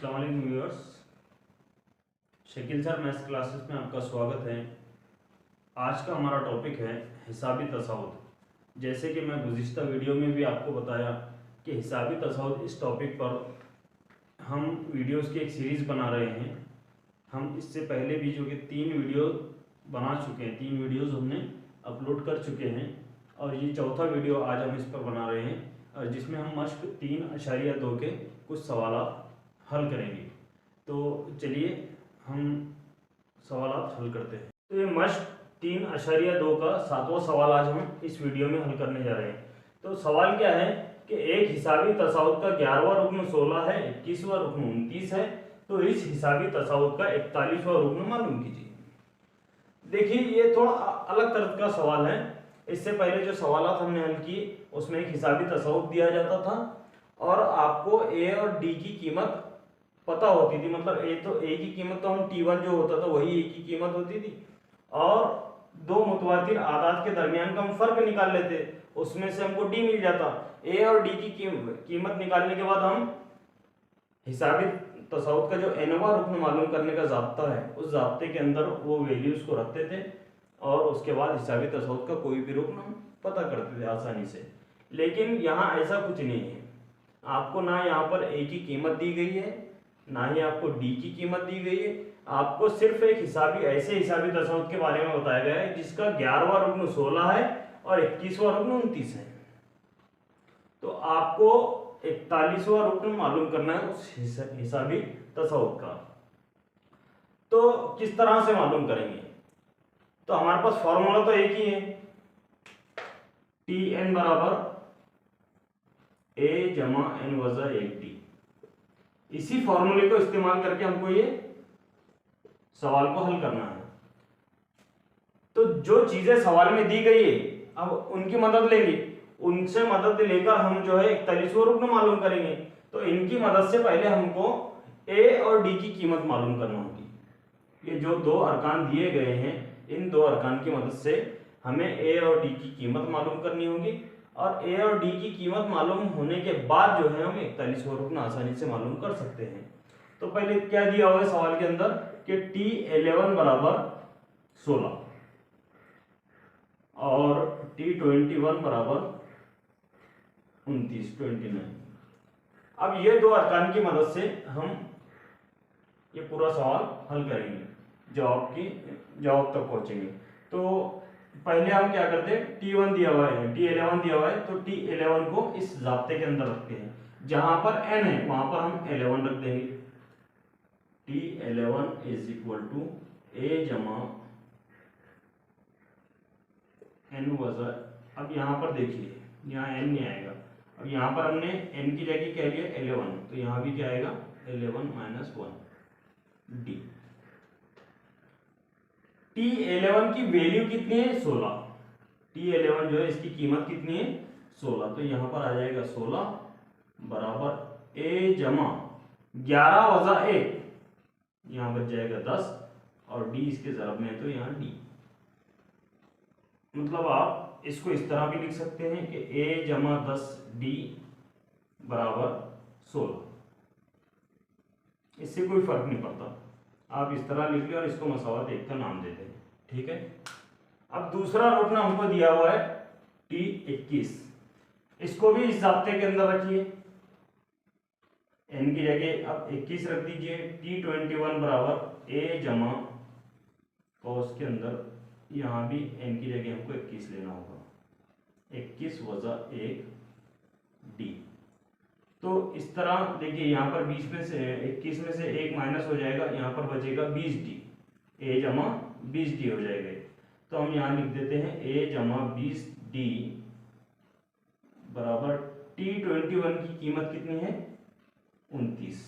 अस्सलाम वालेकुम viewers, Shakeel sir maths classes में आपका स्वागत है। आज का हमारा टॉपिक है हिसाबी तसाउद। जैसे कि मैं गुज़िश्ता वीडियो में भी आपको बताया कि हिसाबी तसाउद इस टॉपिक पर हम वीडियोस की एक सीरीज़ बना रहे हैं। हम इससे पहले भी जो कि 3 वीडियो बना चुके हैं, 3 वीडियोज़ हमने अपलोड कर चुके हैं और ये चौथा वीडियो आज हम इस पर बना रहे हैं, और जिसमें हम मश्क 3.2 के कुछ सवाल हल करेंगे। तो चलिए हम सवाल हल करते हैं। तो ये मश्क 3.2 का 7वां सवाल आज हम इस वीडियो में हल करने जा रहे हैं। तो सवाल क्या है कि एक हिसाबी तसाउद का 11वां रुकन 16 है, 21वां रुकन 29 है, तो इस हिसाबी तसाउद का 41वां रुकन मालूम कीजिए। देखिए ये थोड़ा अलग तरह का सवाल है। इससे पहले जो सवाल हमने हल किए उसमें एक हिसाबी तसाउद दिया जाता था और आपको ए और डी की कीमत पता होती थी। मतलब ए की कीमत तो हम T1 जो होता था वही ए की कीमत होती थी, और दो मुतवातिर आदाद के दरमियान का हम फर्क निकाल लेते, उसमें से हमको डी मिल जाता। ए और डी की कीमत निकालने के बाद हम हिसाबी तसाउद का जो nवां रुकन मालूम करने का ज़ाब्ता है उस ज़ाब्ते के अंदर वो वैल्यूज को रखते थे और उसके बाद हिसाबी तसाउद का कोई भी रुकन हम पता करते थे आसानी से। लेकिन यहाँ ऐसा कुछ नहीं है। आपको ना यहाँ पर ए की कीमत दी गई है, ना ही आपको डी की कीमत दी गई है। आपको सिर्फ एक ऐसे हिसाबी तसाउद के बारे में बताया गया है जिसका 11वां रुकन 16 है और 21वां रुकन 29 है। तो आपको 41वां रुकन मालूम करना है उस हिसाबी तसाउद का। तो किस तरह से मालूम करेंगे? तो हमारे पास फॉर्मूला तो एक ही है, टी एन बराबर ए जमा एन वजा 1 डी। इसी फॉर्मूले को इस्तेमाल करके हमको ये सवाल को हल करना है। तो जो चीजें सवाल में दी गई है अब उनकी मदद लेंगे, उनसे मदद लेकर हम जो है 41वां रुकन मालूम करेंगे। तो इनकी मदद से पहले हमको ए और डी की कीमत मालूम करना होगी। ये जो दो अरकान दिए गए हैं इन दो अरकान की मदद से हमें ए और डी की कीमत मालूम करनी होगी, और ए और डी की कीमत मालूम होने के बाद जो है हम 41वां रुकन आसानी से मालूम कर सकते हैं। तो पहले क्या दिया हुआ है सवाल के अंदर कि T11 बराबर 16 और T21 बराबर 29। अब ये दो अरकान की मदद से हम ये पूरा सवाल हल करेंगे, जवाब तक पहुंचेंगे। तो पहले हम क्या करते हैं, T1 दिया हुआ है, T11 दिया हुआ है, तो T11 को इस ज़ाब्ते के अंदर रखते हैं। जहां पर n है वहां पर हम 11 रख देंगे। T11 इज इक्वल टू ए जमा एन वजा, अब यहाँ पर देखिए यहाँ n नहीं आएगा, अब यहाँ पर हमने n की जगह क्या लिया 11, तो यहाँ भी क्या आएगा 11 माइनस 1 डी। T11 की वैल्यू कितनी है 16, T11 जो है इसकी कीमत कितनी है 16, तो यहाँ पर आ जाएगा 16 बराबर ए जमा 11 वजा 1, यहाँ बच जाएगा 10 और डी इसके ज़रब में है तो यहाँ डी। मतलब आप इसको इस तरह भी लिख सकते हैं कि a जमा 10 डी बराबर 16। इससे कोई फर्क नहीं पड़ता, आप इस तरह लिख लें और इसको मसावत 1 का नाम दे दें, ठीक है। अब दूसरा रुकन हमको दिया हुआ है T21, इसको भी इस ज़ाब्ते के अंदर रखिए, n की जगह अब 21 रख दीजिए। T21 बराबर a जमा कॉस के अंदर यहाँ भी n की जगह हमको 21 लेना होगा, 21 वजा 1 डी। तो इस तरह देखिए यहाँ पर 20 में से 21 में से 1 माइनस हो जाएगा, यहाँ पर बचेगा 20 डी, a जमा 20 डी हो जाएगा। तो हम यहाँ लिख देते हैं a जमा 20 डी बराबर T21 की कीमत कितनी है 29।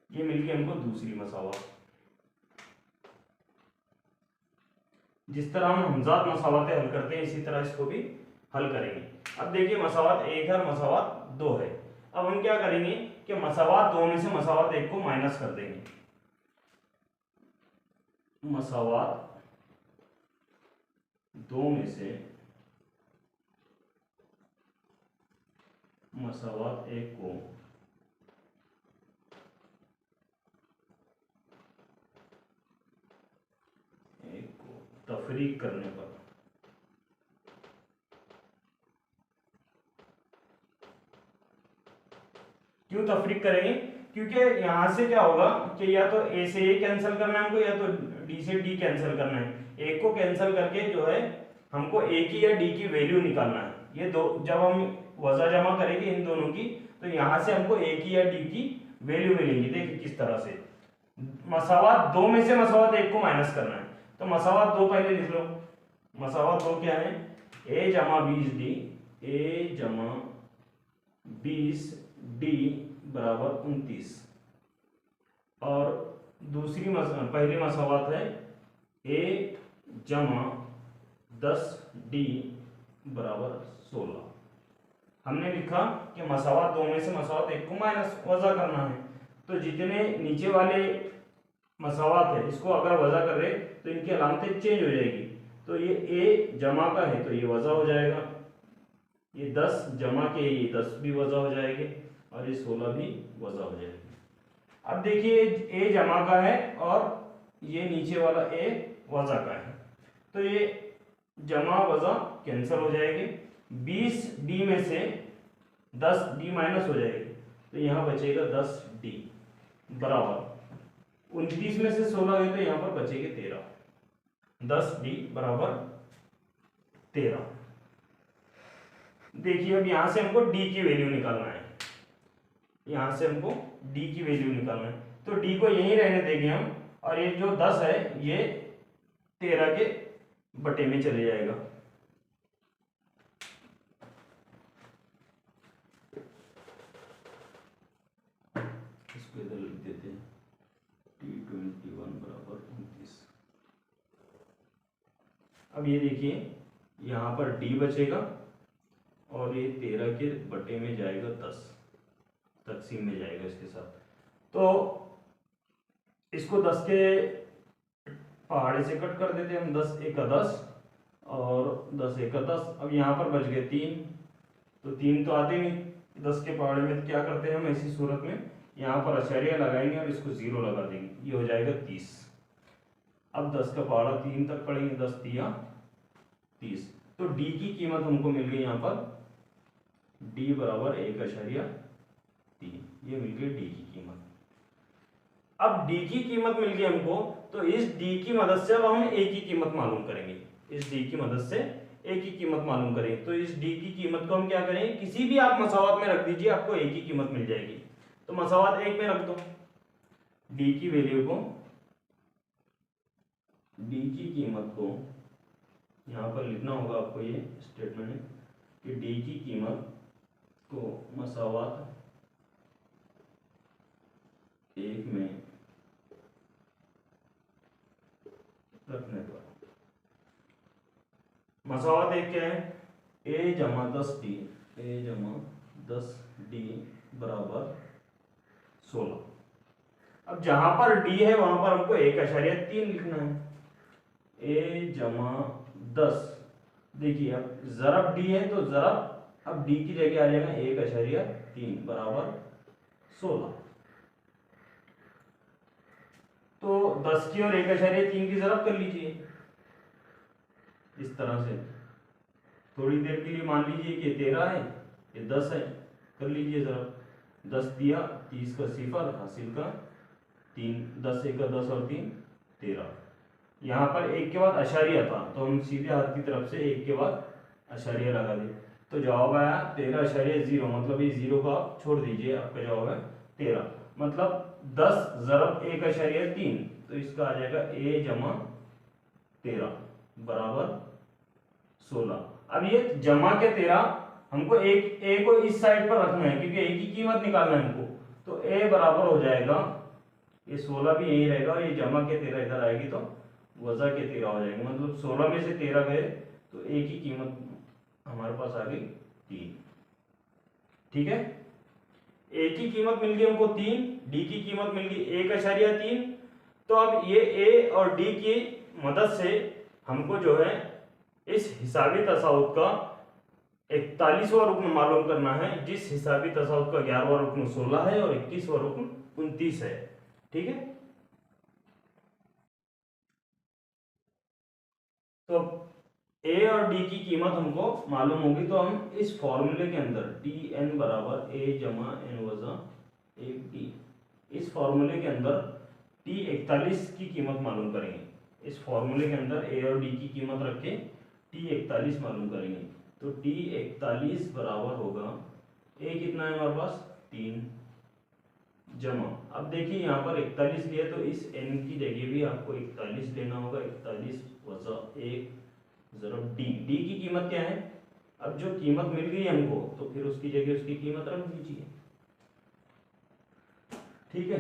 ये मिलके हमको दूसरी मसावत। जिस तरह हम हमजाद मसावतें हल करते हैं इसी तरह इसको भी हल करेंगे। अब देखिए मसावत 1 है और मसावत 2 है। अब हम क्या करेंगे कि मसावत 2 में से मसावत 1 को माइनस कर देंगे। मसावत 2 में से मसावत 1 को तफरीक करने पर। क्यों तफरीक करेंगे? क्योंकि यहां से क्या होगा कि या तो ए से ए कैंसिल करना है हमको, या तो डी से डी कैंसिल करना है। एक को कैंसिल करके जो है हमको ए की या डी की वैल्यू निकालना है। ये दो जब हम वज़ा जमा करेंगे इन दोनों की, तो यहां से हमको ए की या डी की वैल्यू मिलेगी। देखिए किस तरह से, मसावात दो में से मसावात एक को माइनस करना है, तो मसावात दो पहले लिख लो। मसावात दो क्या है? ए जमा 20 डी, ए जमा 20 डी बराबर 29। और दूसरी पहली मसावात है ए जमा 10 डी बराबर 16। हमने लिखा कि मसावात दो में से मसावात एक को माइनस वज़ा करना है, तो जितने नीचे वाले मसावात है इसको अगर वज़ा कर रहे तो इनकी अलामतें चेंज हो जाएगी। तो ये ए जमा का है तो ये वज़ा हो जाएगा, ये 10 जमा के ये 10 भी वज़ा हो जाएंगे, और ये 16 भी वज़ा हो जाएगी। अब देखिए ए जमा का है और ये नीचे वाला ए वज़ा का है, तो ये जमा वज़ा कैंसिल हो जाएंगे। 20 डी में से 10 डी माइनस हो जाएगी, तो यहाँ बचेगा 10 डी बराबर 29 में से 16 गए तो यहाँ पर बचेंगे 13। 10 डी बराबर 13। देखिए अब यहाँ से हमको डी की वैल्यू निकालना है, यहाँ से हमको डी की वैल्यू निकालना है, तो डी को यहीं रहने देंगे हम, और ये जो 10 है ये 13 के बटे में चले जाएगा। इसको इधर लिख देते हैं, T21 बराबर 29। अब ये देखिए यहाँ पर डी बचेगा और ये 13 के बटे में जाएगा 10, तकसीम में जाएगा इसके साथ। तो इसको 10 के पहाड़े से कट कर देते हैं हम, 10 एक 10 और 10 एक 10। अब यहाँ पर बच गए 3, तो 3 तो आते नहीं 10 के पहाड़े में, तो क्या करते हैं हम ऐसी सूरत में यहाँ पर अशरिया लगाएंगे और इसको 0 लगा देंगे, ये हो जाएगा 30। अब 10 का पहाड़ा 3 तक पढ़ेंगे, 10 दिया 30, तो डी की कीमत हमको मिल गई यहाँ पर, डी बराबर 1.3, ये मिल गई डी की कीमत। अब डी की कीमत मिल गई हमको, तो इस डी की मदद से अब हम ए की कीमत मालूम करेंगे। इस डी की मदद से ए की कीमत मालूम करेंगे, तो इस डी की कीमत को हम क्या करेंगे, किसी भी आप मसावत में रख दीजिए, आपको ए की कीमत मिल जाएगी। तो मसावत एक में रख दो, डी की वैल्यू को, डी की कीमत को यहाँ पर लिखना होगा आपको, ये स्टेटमेंट है कि डी की कीमत को मसावत एक में रखने पर, मसावत एक क्या है, ए जमा 10 डी, ए जमा 10 डी बराबर 16। अब जहां पर डी है वहां पर हमको 1.3 लिखना है, ए जमा 10। देखिए अब ज़रब डी है तो ज़रब, अब डी की जगह आ जाएगा 1.3 बराबर 16। तो 10 की और 1.3 की ज़रब कर लीजिए इस तरह से। थोड़ी देर के लिए मान लीजिए कि 13 है, ये 10 है, कर लीजिए ज़रब। 10 दिया 30 का सिफर हासिल का 3, 10 एक 10 और 3 13। यहाँ पर एक के बाद अशारिया था तो हम सीधे हाथ की तरफ से एक के बाद अशारिया लगा दें, तो जवाब आया 13.0, मतलब ये 0 का आप छोड़ दीजिए, आपका जवाब है 13। मतलब 10 ज़रब 1.3, तो इसका आ जाएगा ए जमा 13 बराबर 16। अब ये जमा के 13 हमको एक ए को इस साइड पर रखना है क्योंकि ए की कीमत निकालना है हमको, तो ए बराबर हो जाएगा, ये 16 भी यही रहेगा और ये जमा के 13 इधर आएगी तो वज़ा के 13 हो जाएंगे। मतलब 16 में से 13 गए तो ए की कीमत हमारे पास आ गई 3। ठीक है, ए की कीमत मिल गई हमको 3, डी की कीमत मिल गई 1.3। तो अब ये ए और डी की मदद से हमको जो है इस हिसाबी तसाउत का 41वां रुकन मालूम करना है, जिस हिसाबी तसाउत का 11वां रुकन 16 है और 21वां रुकन 29 है। ठीक है, ए और डी की कीमत हमको मालूम होगी, तो हम इस फॉर्मूले के अंदर टी एन बराबर ए जमा एन वजा एक डी, इस फॉर्मूले के अंदर टी 41 की कीमत मालूम करेंगे। इस फॉर्मूले के अंदर ए और डी की कीमत रख के टी 41 मालूम करेंगे। तो टी 41 बराबर होगा, ए कितना है हमारे पास 3 जमा, अब देखिए यहाँ पर 41 लिया तो इस n की जगह भी आपको 41 लेना होगा। 41 वजा 1 ज़रब डी, डी की कीमत क्या है, अब जो कीमत मिल गई हमको तो फिर उसकी जगह उसकी कीमत रख दीजिए। ठीक है,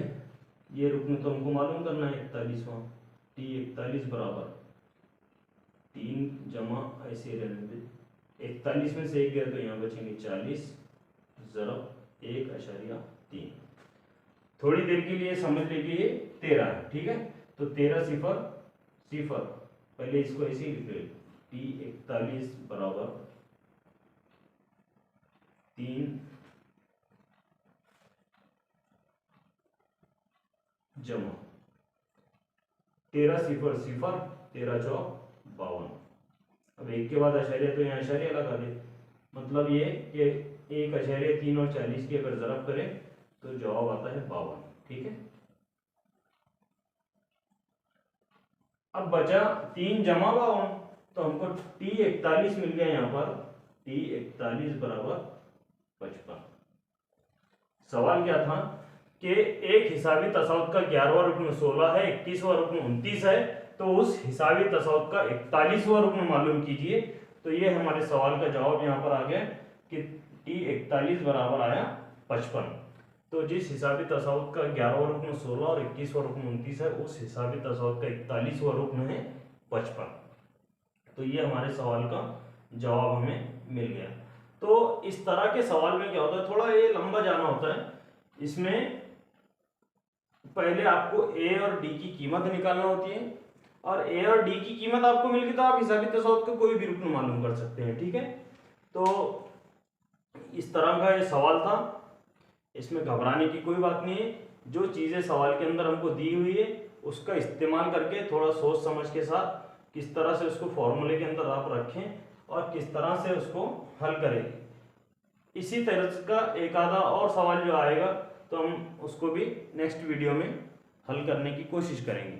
ये रुकन तो हमको मालूम करना है 41वां, टी 41 बराबर 3 जमा ऐसे रहने दे, 41 में से 1 गया तो यहाँ बचेंगे 40 ज़रब 1.3। थोड़ी देर के लिए समझ लीजिए 13 है। ठीक है, तो 13 सिफर सिफर, पहले इसको ऐसे ही लिख ले, टी 41 बराबर 3 जमा 13 सिफर सिफर, 13 चौक 52। अब एक के बाद आशार्य, तो यहाँ आशार्य लगा दे, मतलब ये कि 1.3 और 40 की अगर ज़रब करें तो जवाब आता है 52। ठीक है, अब बचा 3 जमा 52, तो हमको टी 41 मिल गया यहाँ पर, टी 41 बराबर 55। सवाल क्या था कि एक हिसाबी तसाउत का 11वां रुकन 16 है, 21वां रुकन 29 है, तो उस हिसाबी तसाउत का 41वां रुकन मालूम कीजिए। तो ये हमारे सवाल का जवाब यहाँ पर आ गया कि टी 41 बराबर आया 55। तो जिस हिसाबी तसाउत का 11वां रुकन 16 और 21वां रुकन 29 है, उस हिसाबी तसाउत का 41वां रुकन है 55। तो ये हमारे सवाल का जवाब हमें मिल गया। तो इस तरह के सवाल में क्या होता है, थोड़ा ये लंबा जाना होता है। इसमें पहले आपको ए और डी की कीमत निकालना होती है, और ए और डी की कीमत आपको मिल गई तो आप हिसाबी तसाउत का कोई भी रुकन मालूम कर सकते हैं। ठीक है, तो इस तरह का ये सवाल था, इसमें घबराने की कोई बात नहीं है। जो चीज़ें सवाल के अंदर हमको दी हुई है उसका इस्तेमाल करके थोड़ा सोच समझ के साथ किस तरह से उसको फॉर्मूले के अंदर आप रखें और किस तरह से उसको हल करें। इसी तरह का एक आधा और सवाल जो आएगा तो हम उसको भी नेक्स्ट वीडियो में हल करने की कोशिश करेंगे।